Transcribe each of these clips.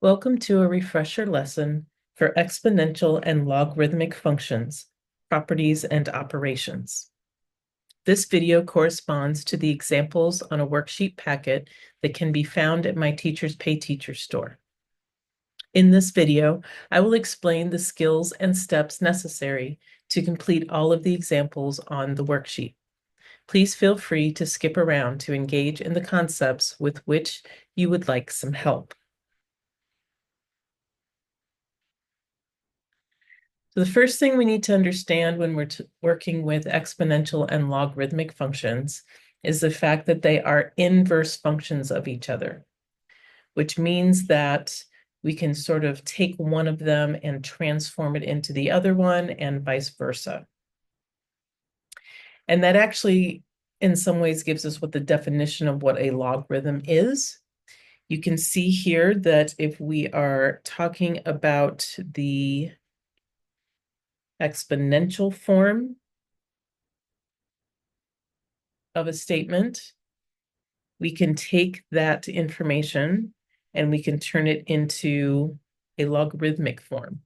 Welcome to a refresher lesson for exponential and logarithmic functions, properties, and operations. This video corresponds to the examples on a worksheet packet that can be found at my Teachers Pay Teacher store. In this video, I will explain the skills and steps necessary to complete all of the examples on the worksheet. Please feel free to skip around to engage in the concepts with which you would like some help. So the first thing we need to understand when we're working with exponential and logarithmic functions is the fact that they are inverse functions of each other, which means that we can sort of take one of them and transform it into the other one and vice versa. And that actually, in some ways, gives us what the definition of what a logarithm is. You can see here that if we are talking about the exponential form of a statement, we can take that information and we can turn it into a logarithmic form.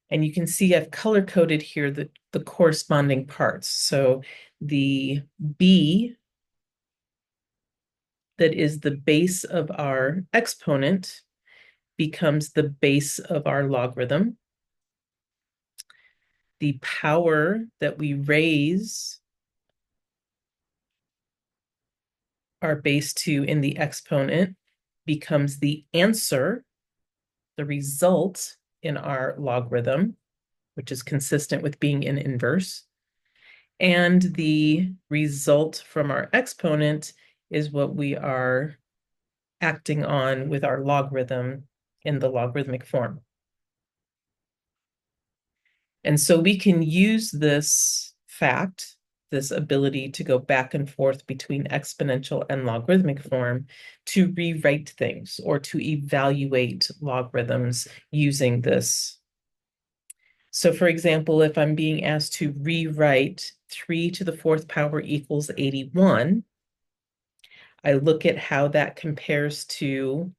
And you can see I've color-coded here the corresponding parts. So the b that is the base of our exponent becomes the base of our logarithm. The power that we raise our base to in the exponent becomes the answer, the result in our logarithm, which is consistent with being in inverse. And the result from our exponent is what we are acting on with our logarithm in the logarithmic form. And so we can use this fact, this ability to go back and forth between exponential and logarithmic form to rewrite things or to evaluate logarithms using this. So for example, if I'm being asked to rewrite 3 to the 4th power equals 81, I look at how that compares to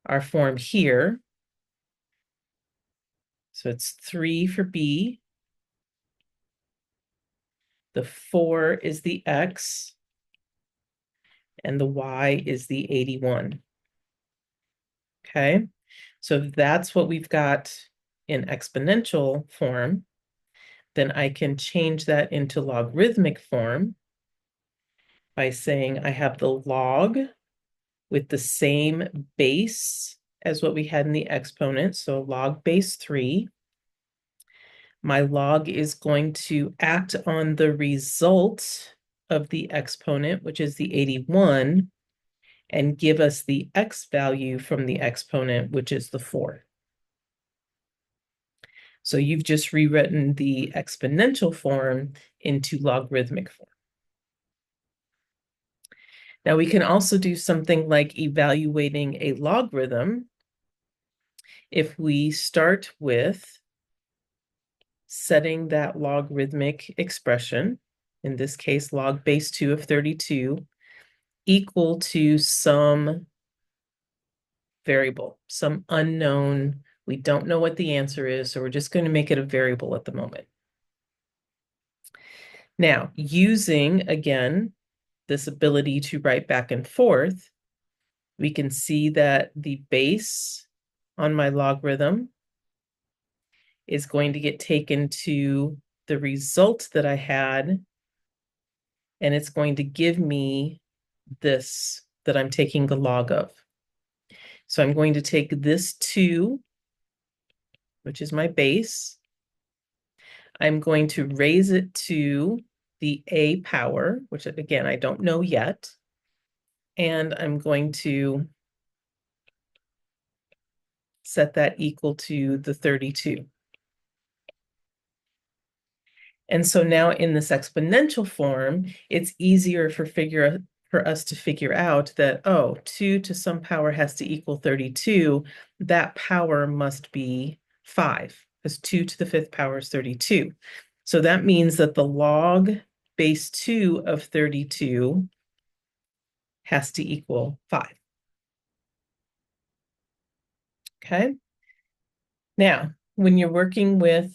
our form here. So it's 3 for B. The 4 is the X, and the Y is the 81. Okay, so if that's what we've got in exponential form, then I can change that into logarithmic form by saying I have the log with the same base as what we had in the exponent, so log base 3. My log is going to act on the result of the exponent, which is the 81, and give us the x value from the exponent, which is the 4. So you've just rewritten the exponential form into logarithmic form. Now we can also do something like evaluating a logarithm. If we start with setting that logarithmic expression, in this case log base 2 of 32, equal to some variable, some unknown. We don't know what the answer is, so we're just going to make it a variable at the moment. Now, using, again, this ability to write back and forth, we can see that the base on my logarithm is going to get taken to the result that I had, and it's going to give me this that I'm taking the log of. So I'm going to take this 2, which is my base. I'm going to raise it to the a power, which again, I don't know yet. And I'm going to set that equal to the 32. And so now in this exponential form, it's easier for us to figure out that, oh, 2 to some power has to equal 32. That power must be 5, because 2 to the 5th power is 32. So that means that the log base 2 of 32 has to equal 5. Okay. Now, when you're working with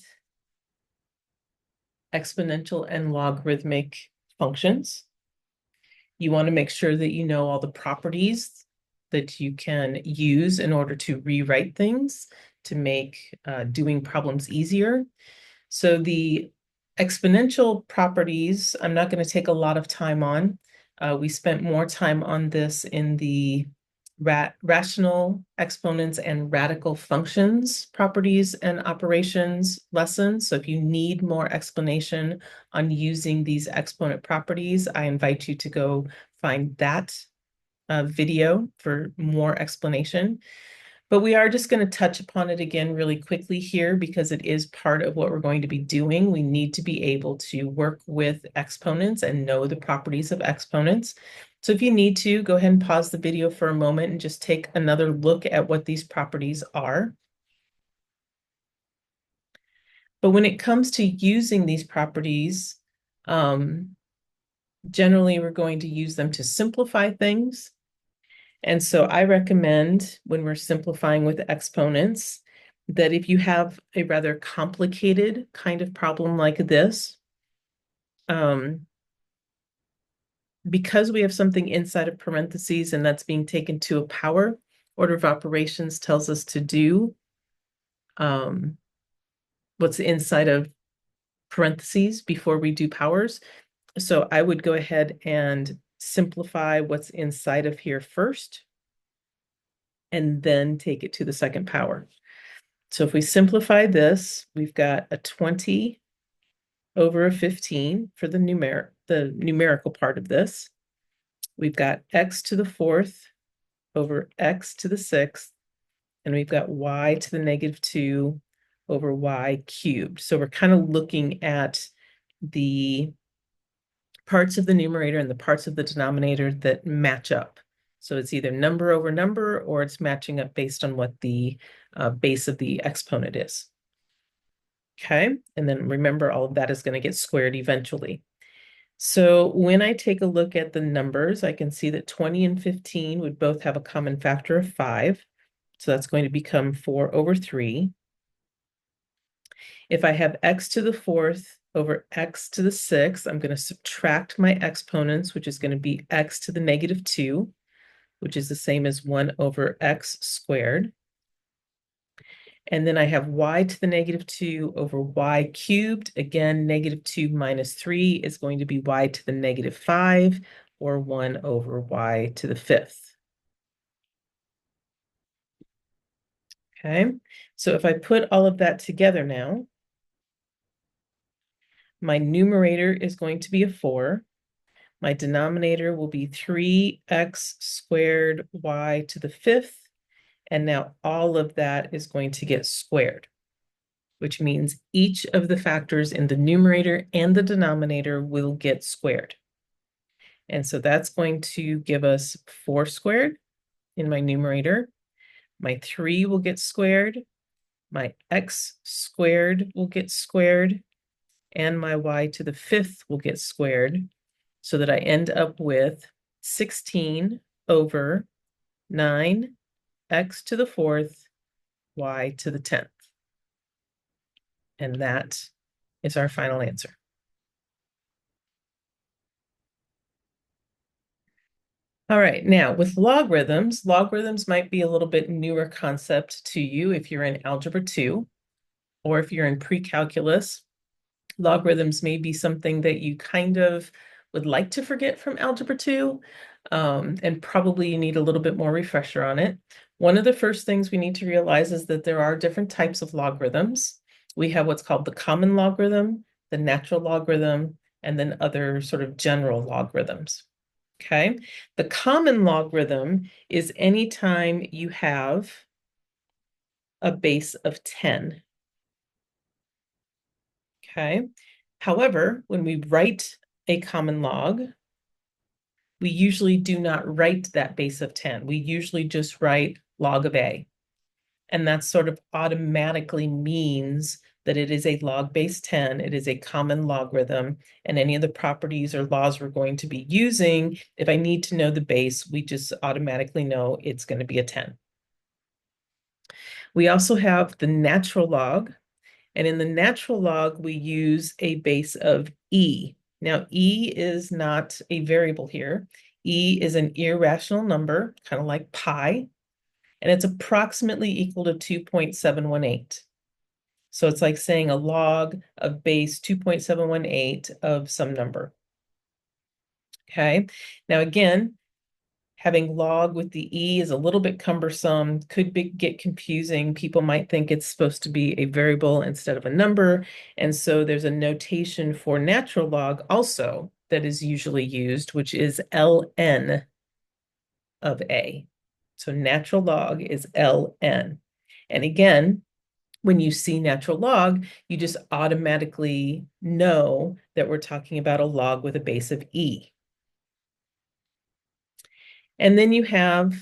exponential and logarithmic functions, you want to make sure that you know all the properties that you can use in order to rewrite things to make doing problems easier. So the exponential properties, I'm not going to take a lot of time on. We spent more time on this in the rational exponents and radical functions properties and operations lesson. So if you need more explanation on using these exponent properties, I invite you to go find that video for more explanation. But we are just going to touch upon it again really quickly here because it is part of what we're going to be doing. We need to be able to work with exponents and know the properties of exponents. So if you need to, go ahead and pause the video for a moment and just take another look at what these properties are. But when it comes to using these properties, generally we're going to use them to simplify things. And so I recommend when we're simplifying with exponents that if you have a rather complicated kind of problem like this, because we have something inside of parentheses and that's being taken to a power, order of operations tells us to do what's inside of parentheses before we do powers. So I would go ahead and simplify what's inside of here first, and then take it to the second power. So if we simplify this, we've got a 20 over a 15 for the numerical part of this. We've got x to the fourth over x to the sixth, and we've got y to the -2 over y cubed. So we're kind of looking at the parts of the numerator and the parts of the denominator that match up. So it's either number over number, or it's matching up based on what the base of the exponent is. Okay, and then remember all of that is going to get squared eventually. So when I take a look at the numbers, I can see that 20 and 15 would both have a common factor of 5. So that's going to become 4 over 3. If I have x to the fourth over x to the sixth, I'm going to subtract my exponents, which is going to be x to the -2, which is the same as 1 over x squared. And then I have y to the -2 over y cubed. Again, -2 minus 3 is going to be y to the -5, or 1 over y to the 5th. Okay, so if I put all of that together now, my numerator is going to be a 4. My denominator will be 3x squared y to the 5th. And now all of that is going to get squared, which means each of the factors in the numerator and the denominator will get squared. And so that's going to give us 4 squared in my numerator. My 3 will get squared. My x squared will get squared. And my y to the 5th will get squared, so that I end up with 16 over 9 x to the 4th, y to the 10th. And that is our final answer. All right, now with logarithms, logarithms might be a little bit newer concept to you if you're in Algebra 2, or if you're in pre-calculus. Logarithms may be something that you kind of would like to forget from Algebra 2, and probably you need a little bit more refresher on it. One of the first things we need to realize is that there are different types of logarithms. We have what's called the common logarithm, the natural logarithm, and then other sort of general logarithms. Okay, the common logarithm is anytime you have a base of 10. Okay, however, when we write a common log, we usually do not write that base of 10. We usually just write log of a. And that sort of automatically means that it is a log base 10. It is a common logarithm. And any of the properties or laws we're going to be using, if I need to know the base, we just automatically know it's going to be a 10. We also have the natural log. And in the natural log, we use a base of e. Now, e is not a variable here. E is an irrational number, kind of like pi, and it's approximately equal to 2.718. So it's like saying a log of base 2.718 of some number. Okay, now again, having log with the e is a little bit cumbersome, get confusing. People might think it's supposed to be a variable instead of a number. And so there's a notation for natural log also that is usually used, which is ln of a. So natural log is ln. And again, when you see natural log, you just automatically know that we're talking about a log with a base of e. And then you have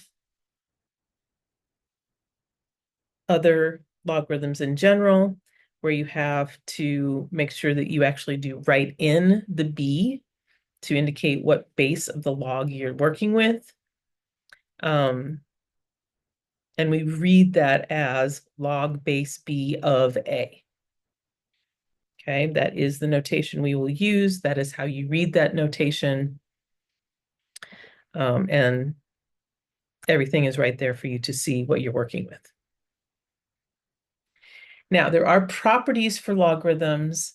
other logarithms in general, where you have to make sure that you actually do write in the b to indicate what base of the log you're working with. And we read that as log base b of a. Okay, that is the notation we will use. That is how you read that notation. And everything is right there for you to see what you're working with. Now, there are properties for logarithms,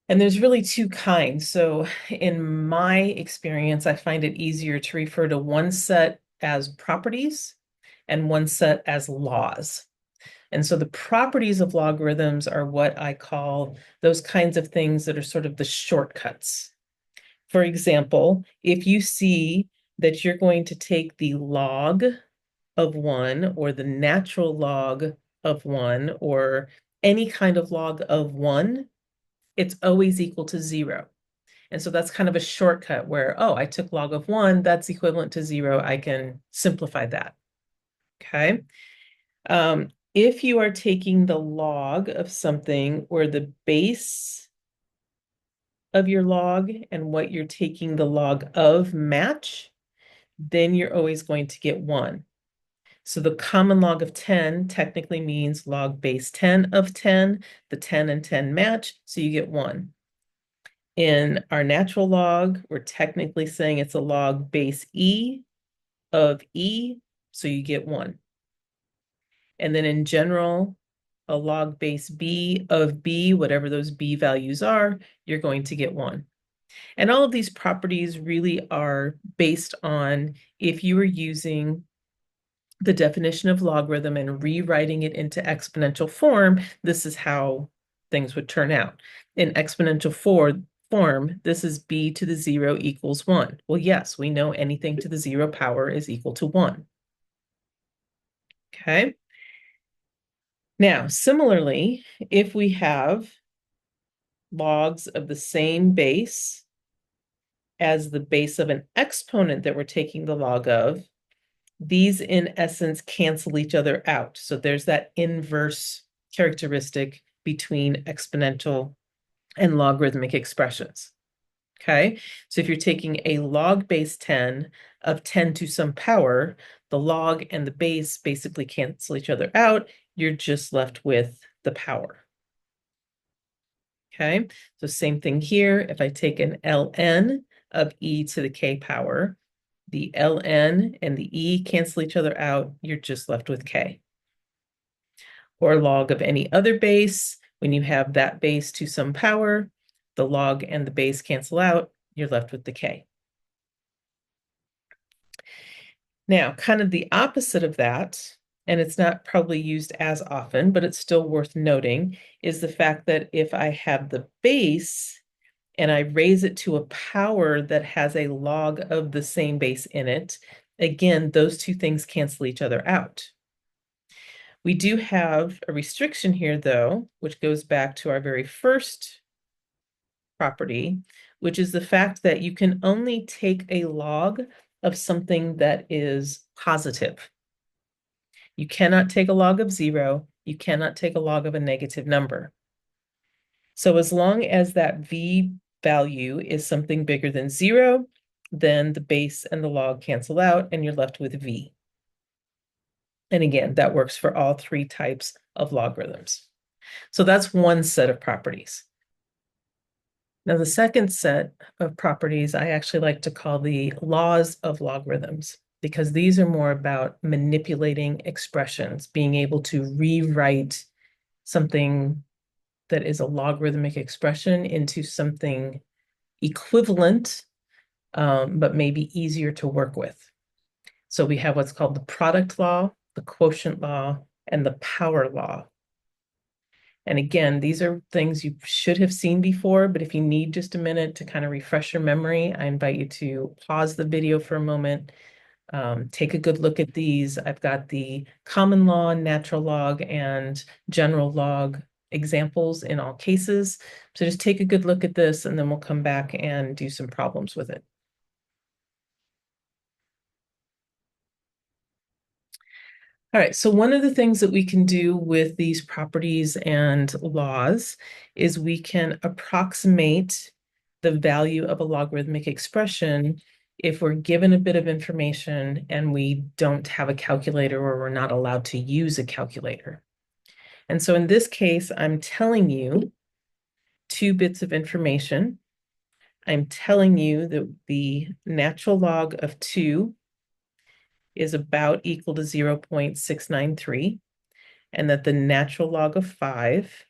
and there's really two kinds. So in my experience, I find it easier to refer to one set as properties and one set as laws. And so the properties of logarithms are what I call those kinds of things that are sort of the shortcuts. For example, if you see that you're going to take the log of 1 or the natural log of 1 or any kind of log of 1, it's always equal to 0. And so that's kind of a shortcut where, oh, I took log of 1, that's equivalent to 0. I can simplify that. Okay. If you are taking the log of something where the base of your log and what you're taking the log of match, then you're always going to get 1. So the common log of 10 technically means log base 10 of 10. The 10 and 10 match, so you get 1. In our natural log, we're technically saying it's a log base e of e, so you get 1. And then in general, a log base b of b, whatever those b values are, you're going to get 1. And all of these properties really are based on if you were using the definition of logarithm and rewriting it into exponential form, this is how things would turn out. In exponential form, this is b to the 0 equals 1. Well, yes, we know anything to the 0 power is equal to 1. Okay. Now, similarly, if we have logs of the same base as the base of an exponent that we're taking the log of, these in essence cancel each other out. So there's that inverse characteristic between exponential and logarithmic expressions. Okay, so if you're taking a log base 10 of 10 to some power, the log and the base basically cancel each other out. You're just left with the power. Okay, so same thing here. If I take an ln of e to the k power, the ln and the e cancel each other out. You're just left with k. Or log of any other base, when you have that base to some power, the log and the base cancel out. You're left with the k. Now, kind of the opposite of that, and it's not probably used as often, but it's still worth noting, is the fact that if I have the base and I raise it to a power that has a log of the same base in it, again, those two things cancel each other out. We do have a restriction here, though, which goes back to our very first property, which is the fact that you can only take a log of something that is positive. You cannot take a log of 0. You cannot take a log of a negative number. So as long as that v value is something bigger than 0, then the base and the log cancel out and you're left with v. And again, that works for all three types of logarithms. So that's one set of properties. Now, the second set of properties I actually like to call the laws of logarithms, because these are more about manipulating expressions, being able to rewrite something that is a logarithmic expression into something equivalent, but maybe easier to work with. So we have what's called the product law, the quotient law, and the power law. And again, these are things you should have seen before, but if you need just a minute to kind of refresh your memory, I invite you to pause the video for a moment, take a good look at these. I've got the common law, natural log, and general log examples in all cases. So just take a good look at this, and then we'll come back and do some problems with it. All right, so one of the things that we can do with these properties and laws is we can approximate the value of a logarithmic expression if we're given a bit of information and we don't have a calculator or we're not allowed to use a calculator. And so in this case, I'm telling you 2 bits of information. I'm telling you that the natural log of 2 is about equal to 0.693, and that the natural log of 5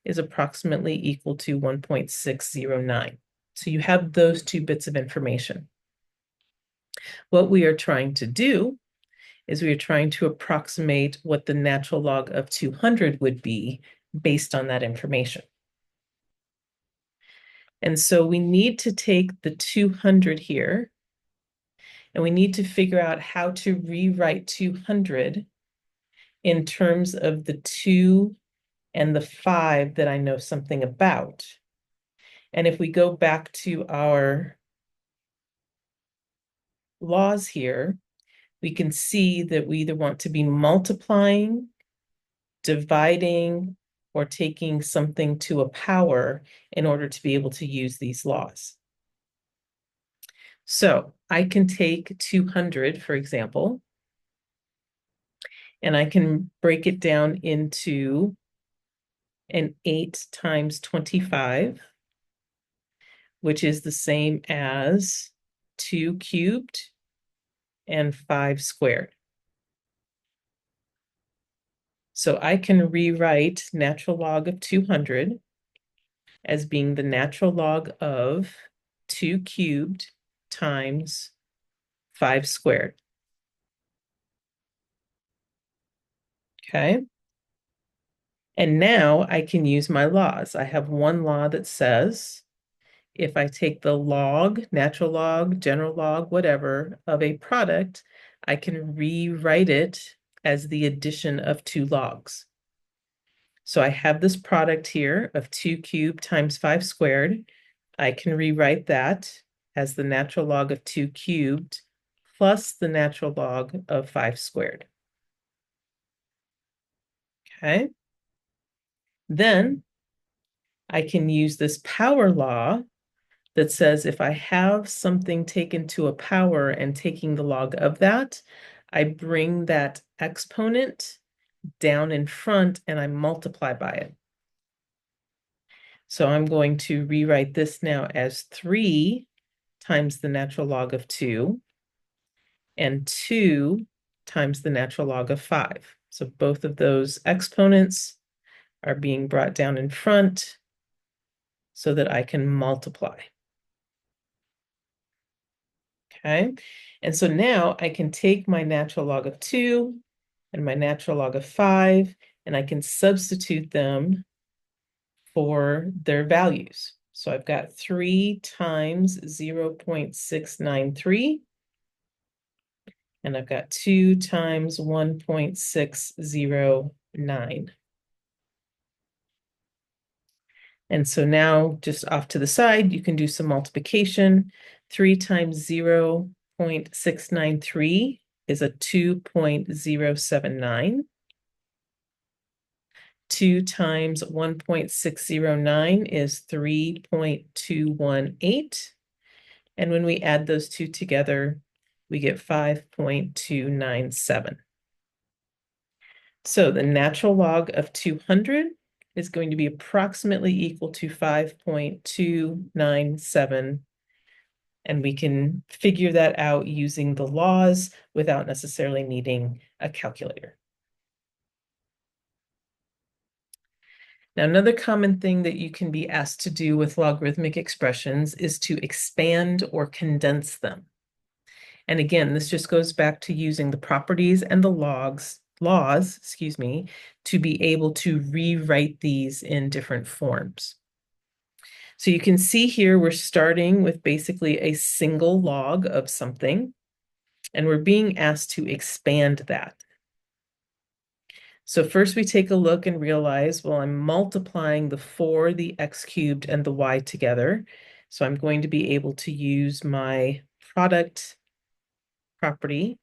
is approximately equal to 1.609. So you have those 2 bits of information. What we are trying to do is we are trying to approximate what the natural log of 200 would be based on that information. And so we need to take the 200 here, and we need to figure out how to rewrite 200 in terms of the 2 and the 5 that I know something about. And if we go back to our laws here, we can see that we either want to be multiplying, dividing, or taking something to a power in order to be able to use these laws. So I can take 200, for example, and I can break it down into an 8 times 25, which is the same as 2 cubed and 5 squared. So I can rewrite natural log of 200 as being the natural log of 2 cubed times 5 squared. Okay. And now I can use my laws. I have one law that says if I take the log, natural log, general log, whatever, of a product, I can rewrite it as the addition of 2 logs. So I have this product here of 2 cubed times 5 squared. I can rewrite that as the natural log of 2 cubed plus the natural log of 5 squared. Okay. Then I can use this power law that says if I have something taken to a power and taking the log of that, I bring that exponent down in front and I multiply by it. So I'm going to rewrite this now as 3 times the natural log of 2 and 2 times the natural log of 5. So both of those exponents are being brought down in front so that I can multiply. Okay, and so now I can take my natural log of 2 and my natural log of 5, and I can substitute them for their values. So I've got 3 times 0.693, and I've got 2 times 1.609. And so now, just off to the side, you can do some multiplication. 3 times 0.693 is a 2.079. 2 times 1.609 is 3.218. And when we add those two together, we get 5.297. So the natural log of 200 is going to be approximately equal to 5.297. And we can figure that out using the laws without necessarily needing a calculator. Now, another common thing that you can be asked to do with logarithmic expressions is to expand or condense them. And again, this just goes back to using the properties and the laws, to be able to rewrite these in different forms. So you can see here, we're starting with basically a single log of something, and we're being asked to expand that. So first we take a look and realize, well, I'm multiplying the 4, the x cubed, and the y together. So I'm going to be able to use my product property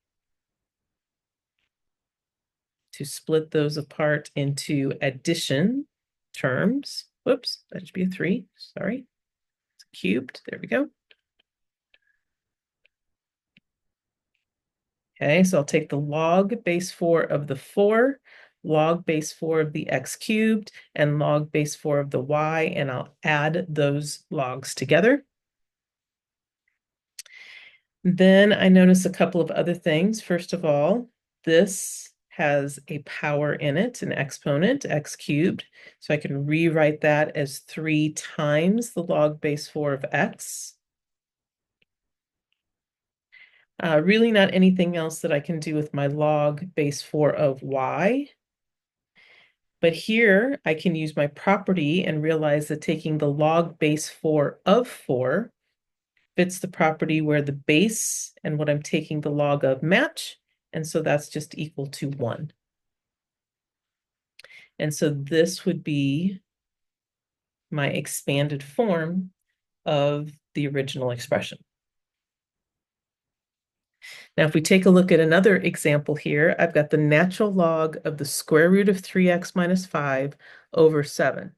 to split those apart into addition terms. Whoops, that should be a 3, sorry. It's cubed, there we go. Okay, so I'll take the log base 4 of the 4, log base 4 of the x cubed, and log base 4 of the y, and I'll add those logs together. Then I notice a couple of other things. First of all, this has a power in it, an exponent, x cubed. So I can rewrite that as 3 times the log base 4 of x. Really not anything else that I can do with my log base 4 of y. But here I can use my property and realize that taking the log base 4 of 4 fits the property where the base and what I'm taking the log of match. And so that's just equal to 1. And so this would be my expanded form of the original expression. Now, if we take a look at another example here, I've got the natural log of the square root of 3x minus 5 over 7.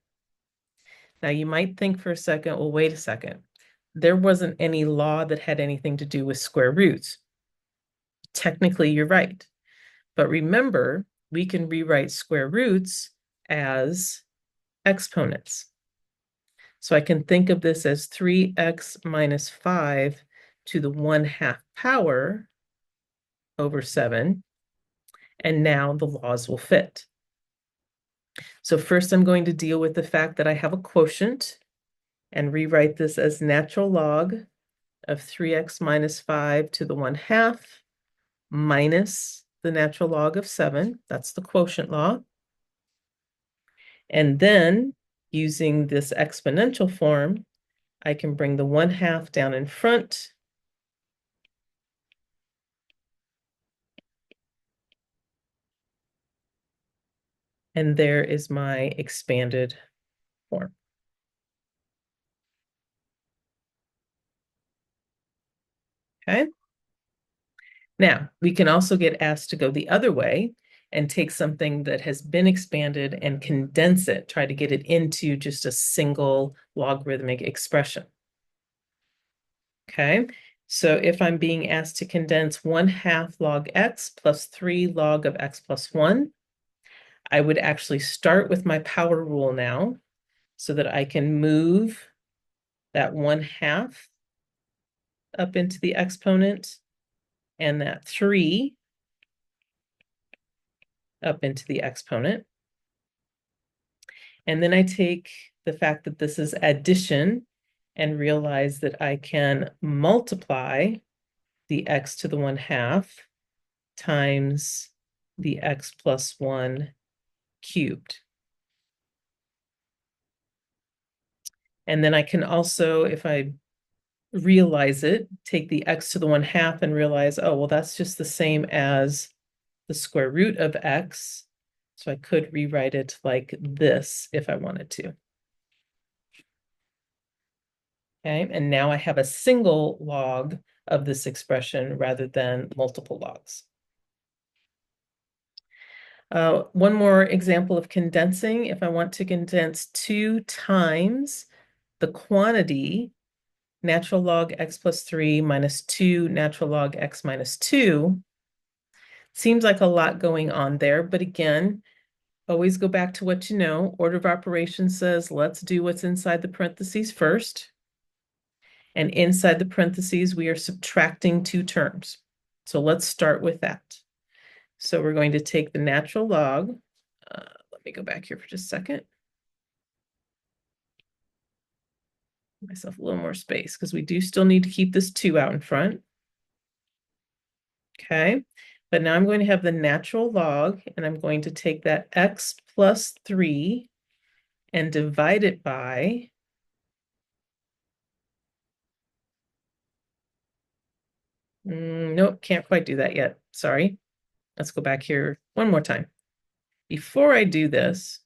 Now, you might think for a second, well, wait a second. There wasn't any law that had anything to do with square roots. Technically, you're right. But remember, we can rewrite square roots as exponents. So I can think of this as 3x minus 5 to the 1/2 power over 7. And now the laws will fit. So first I'm going to deal with the fact that I have a quotient and rewrite this as natural log of 3x minus 5 to the 1/2 minus the natural log of 7. That's the quotient law. And then using this exponential form, I can bring the 1/2 down in front. And there is my expanded form. Okay. Now, we can also get asked to go the other way and take something that has been expanded and condense it, try to get it into just a single logarithmic expression. Okay, so if I'm being asked to condense 1/2 log x plus 3 log of x plus 1, I would actually start with my power rule now so that I can move that 1/2 up into the exponent and that 3 up into the exponent. And then I take the fact that this is addition and realize that I can multiply the x to the 1/2 times the x plus 1 cubed. And then I can also, if I realize it, take the x to the 1/2 and realize, oh, well, that's just the same as the square root of x. So I could rewrite it like this if I wanted to. Okay, and now I have a single log of this expression rather than multiple logs. One more example of condensing. If I want to condense 2 times the quantity natural log x plus 3 minus 2 natural log x minus 2, Seems like a lot going on there, but again, always go back to what you know. Order of operations says, let's do what's inside the parentheses first. And inside the parentheses, we are subtracting two terms. So let's start with that. So we're going to take the natural log. Let me go back here for just a second. Give myself a little more space because we do still need to keep this 2 out in front. Okay, but now I'm going to have the natural log, and I'm going to take that x plus 3 and divide it by nope, can't quite do that yet. Sorry. Let's go back here one more time. Before I do this,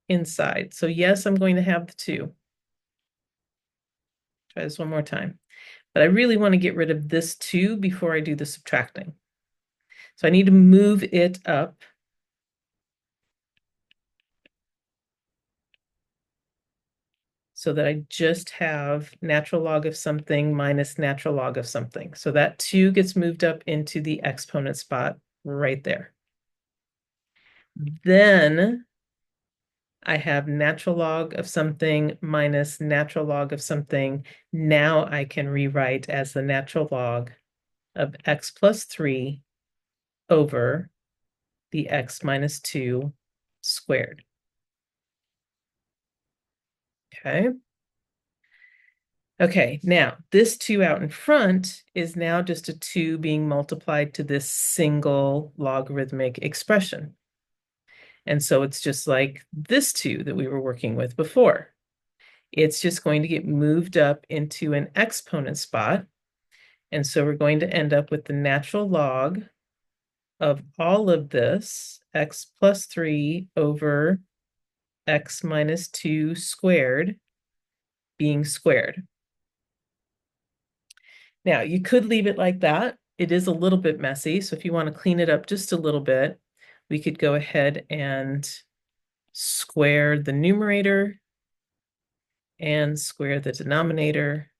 inside. So yes, I'm going to have the 2. Try this one more time. But I really want to get rid of this 2 before I do the subtracting. So I need to move it up. So that I just have natural log of something minus natural log of something. So that 2 gets moved up into the exponent spot right there. Then I have natural log of something minus natural log of something. Now I can rewrite as the natural log of x plus 3 over the x minus 2 squared. Okay. Okay, now this 2 out in front is now just a 2 being multiplied to this single logarithmic expression. And so it's just like this 2 that we were working with before. It's just going to get moved up into an exponent spot. And so we're going to end up with the natural log of all of this, x plus 3 over x minus 2 squared being squared. Now, you could leave it like that. It is a little bit messy, so if you want to clean it up just a little bit, we could go ahead and square the numerator and square the denominator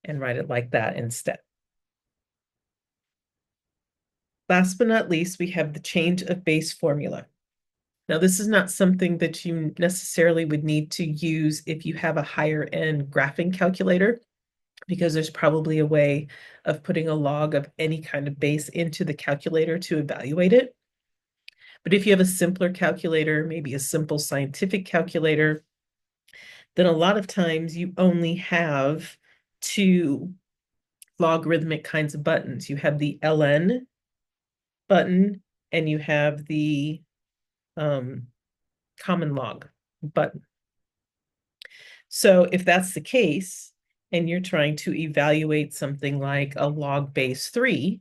and write it like that instead. Last but not least, we have the change of base formula. Now, this is not something that you necessarily would need to use if you have a higher end graphing calculator, because there's probably a way of putting a log of any kind of base into the calculator to evaluate it. But if you have a simpler calculator, maybe a simple scientific calculator, then a lot of times you only have 2 logarithmic kinds of buttons. You have the ln button and you have the common log button. So if that's the case, and you're trying to evaluate something like a log base 3,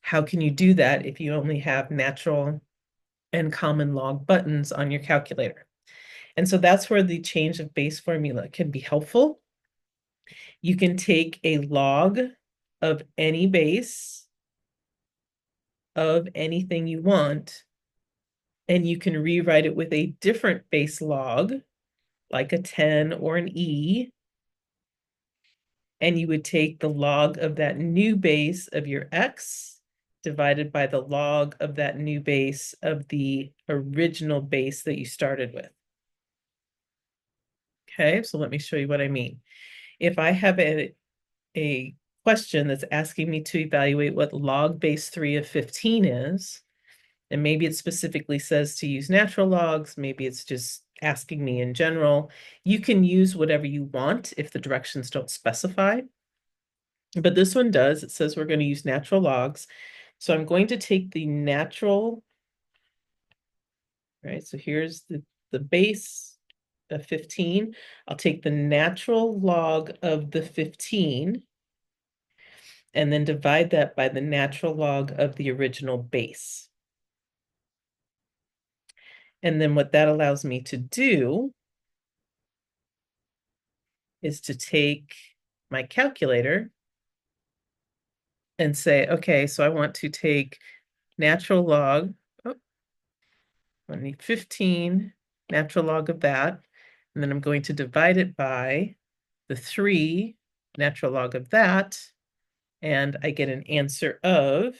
how can you do that if you only have natural and common log buttons on your calculator? And so that's where the change of base formula can be helpful. You can take a log of any base of anything you want, and you can rewrite it with a different base log, like a 10 or an e, and you would take the log of that new base of your x divided by the log of that new base of the original base that you started with. Okay, so let me show you what I mean. If I have a question that's asking me to evaluate what log base 3 of 15 is, and maybe it specifically says to use natural logs, maybe it's just asking me in general, you can use whatever you want if the directions don't specify. But this one does. It says we're going to use natural logs. So I'm going to take the natural, right? So here's the base of 15. I'll take the natural log of the 15 and then divide that by the natural log of the original base. And then what that allows me to do is to take my calculator and say, okay, so I want to take natural log, I need 15, natural log of that, and then I'm going to divide it by the 3, natural log of that, and I get an answer of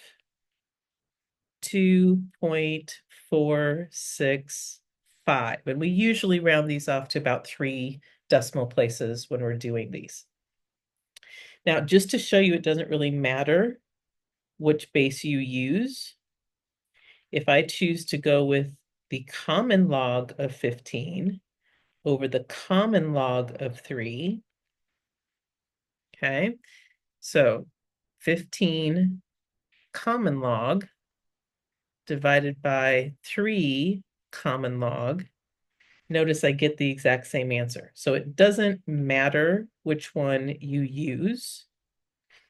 2.465. And we usually round these off to about 3 decimal places when we're doing these. Now, just to show you it doesn't really matter which base you use, if I choose to go with the common log of 15 over the common log of 3, okay, so 15 common log divided by 3 common log, notice I get the exact same answer. So it doesn't matter which one you use.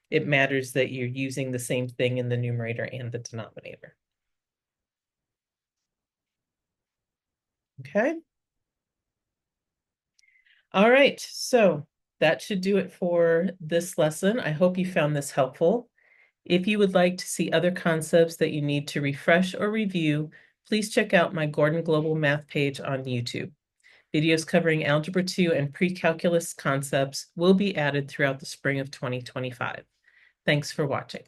It matters that you're using the same thing in the numerator and the denominator. Okay. All right, so that should do it for this lesson. I hope you found this helpful. If you would like to see other concepts that you need to refresh or review, please check out my Gordon Global Math page on YouTube. Videos covering Algebra 2 and pre-calculus concepts will be added throughout the spring of 2025. Thanks for watching.